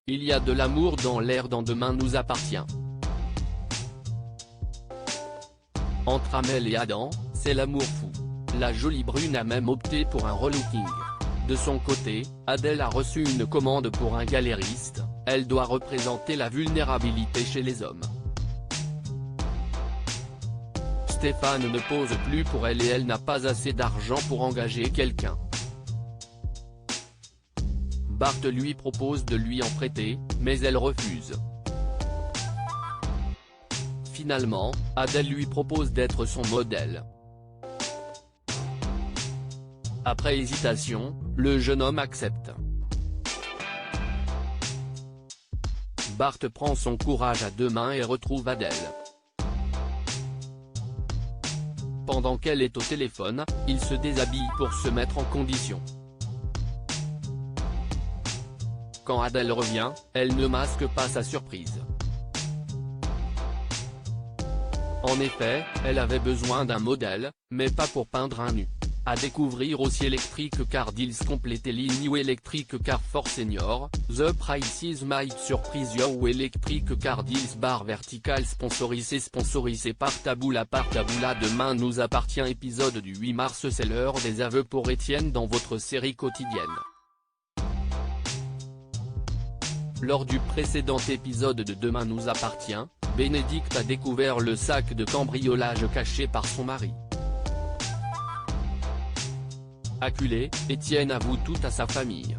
Il y a de l'amour dans l'air dans Demain nous appartient. Entre Amel et Adam, c'est l'amour fou. La jolie brune a même opté pour un relooking. De son côté, Adèle a reçu une commande pour un galériste, elle doit représenter la vulnérabilité chez les hommes. Stéphane ne pose plus pour elle et elle n'a pas assez d'argent pour engager quelqu'un. Bart lui propose de lui en prêter, mais elle refuse. Finalement, Adèle lui propose d'être son modèle. Après hésitation, le jeune homme accepte. Bart prend son courage à deux mains et retrouve Adèle. Pendant qu'elle est au téléphone, il se déshabille pour se mettre en condition. Quand Adèle revient, elle ne masque pas sa surprise. En effet, elle avait besoin d'un modèle, mais pas pour peindre un nu. À découvrir aussi Electric Car Deals Completely New Electric Car for Senior, The Price is My Surprise ou Electric Car Deals Bar Vertical sponsorisé par Taboula Demain nous appartient épisode du 8 mars. C'est l'heure des aveux pour Étienne dans votre série quotidienne. Lors du précédent épisode de Demain nous appartient, Bénédicte a découvert le sac de cambriolage caché par son mari. Acculé, Étienne avoue tout à sa famille.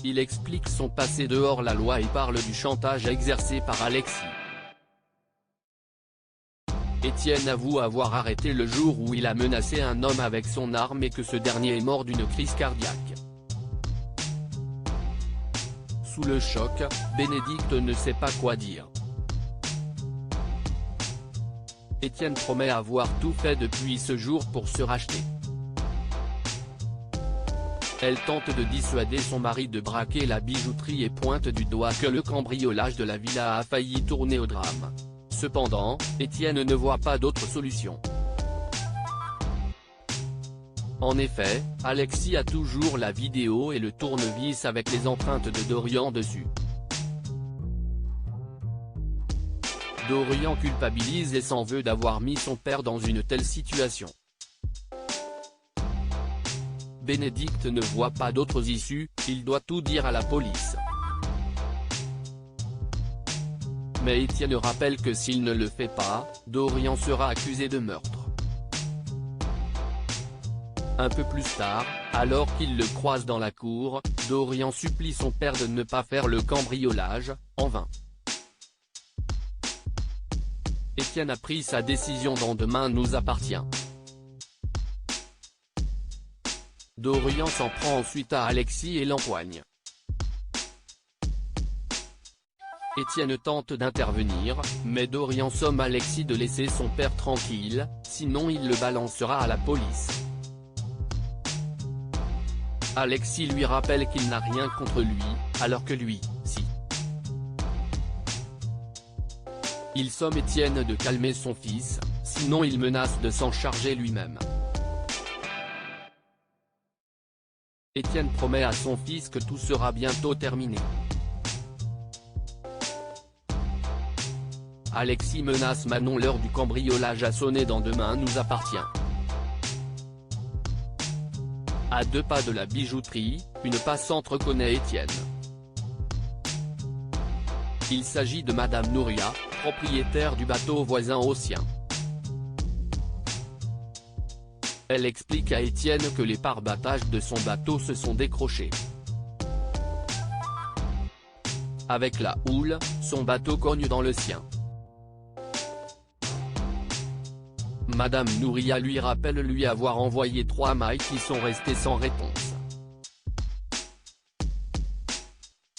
Il explique son passé dehors la loi et parle du chantage exercé par Alexis. Étienne avoue avoir arrêté le jour où il a menacé un homme avec son arme et que ce dernier est mort d'une crise cardiaque. Sous le choc, Bénédicte ne sait pas quoi dire. Étienne promet avoir tout fait depuis ce jour pour se racheter. Elle tente de dissuader son mari de braquer la bijouterie et pointe du doigt que le cambriolage de la villa a failli tourner au drame. Cependant, Étienne ne voit pas d'autre solution. En effet, Alexis a toujours la vidéo et le tournevis avec les empreintes de Dorian dessus. Dorian culpabilise et s'en veut d'avoir mis son père dans une telle situation. Bénédicte ne voit pas d'autres issues, il doit tout dire à la police. Mais Étienne rappelle que s'il ne le fait pas, Dorian sera accusé de meurtre. Un peu plus tard, alors qu'il le croise dans la cour, Dorian supplie son père de ne pas faire le cambriolage, en vain. Étienne a pris sa décision dans Demain nous appartient. Dorian s'en prend ensuite à Alexis et l'empoigne. Étienne tente d'intervenir, mais Dorian somme Alexis de laisser son père tranquille, sinon il le balancera à la police. Alexis lui rappelle qu'il n'a rien contre lui, alors que lui, si. Il somme Étienne de calmer son fils, sinon il menace de s'en charger lui-même. Étienne promet à son fils que tout sera bientôt terminé. Alexis menace Manon. L'heure du cambriolage a sonné dans Demain nous appartient. À 2 pas de la bijouterie, une passante reconnaît Étienne. Il s'agit de Madame Nouria, propriétaire du bateau voisin au sien. Elle explique à Étienne que les pare-battages de son bateau se sont décrochés. Avec la houle, son bateau cogne dans le sien. Madame Nouria lui rappelle lui avoir envoyé 3 mailles qui sont restées sans réponse.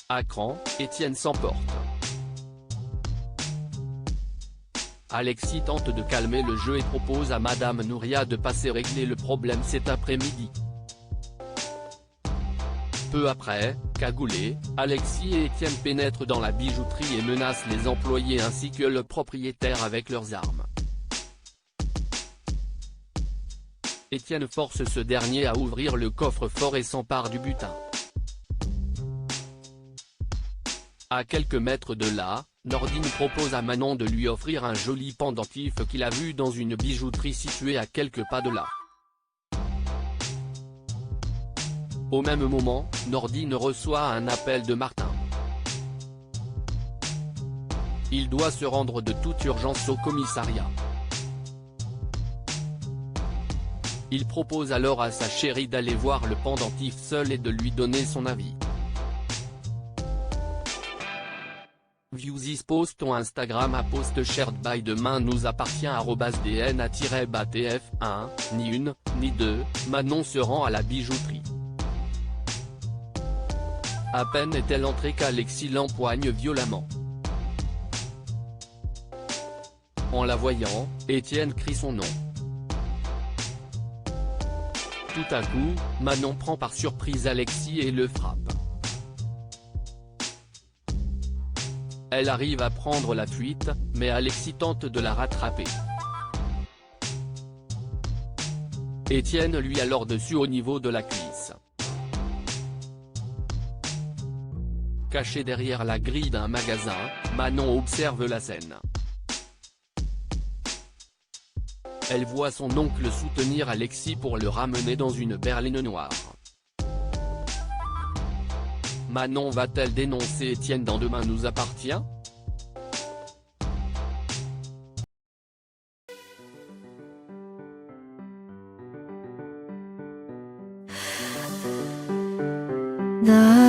À cran, Étienne s'emporte. Alexis tente de calmer le jeu et propose à Madame Nouria de passer régler le problème cet après-midi. Peu après, cagoulés, Alexis et Étienne pénètrent dans la bijouterie et menacent les employés ainsi que le propriétaire avec leurs armes. Étienne force ce dernier à ouvrir le coffre-fort et s'empare du butin. À quelques mètres de là, Nordine propose à Manon de lui offrir un joli pendentif qu'il a vu dans une bijouterie située à quelques pas de là. Au même moment, Nordine reçoit un appel de Martin. Il doit se rendre de toute urgence au commissariat. Il propose alors à sa chérie d'aller voir le pendentif seul et de lui donner son avis. View this post on Instagram à post shared by demain nous appartient @dna-batf 1, ni une, ni deux, Manon se rend à la bijouterie. À peine est-elle entrée qu'Alexis l'empoigne violemment. En la voyant, Étienne crie son nom. Tout à coup, Manon prend par surprise Alexis et le frappe. Elle arrive à prendre la fuite, mais Alexis tente de la rattraper. Étienne lui alors dessus au niveau de la cuisse. Cachée derrière la grille d'un magasin, Manon observe la scène. Elle voit son oncle soutenir Alexis pour le ramener dans une berline noire. Manon va-t-elle dénoncer Étienne dans Demain nous appartient? The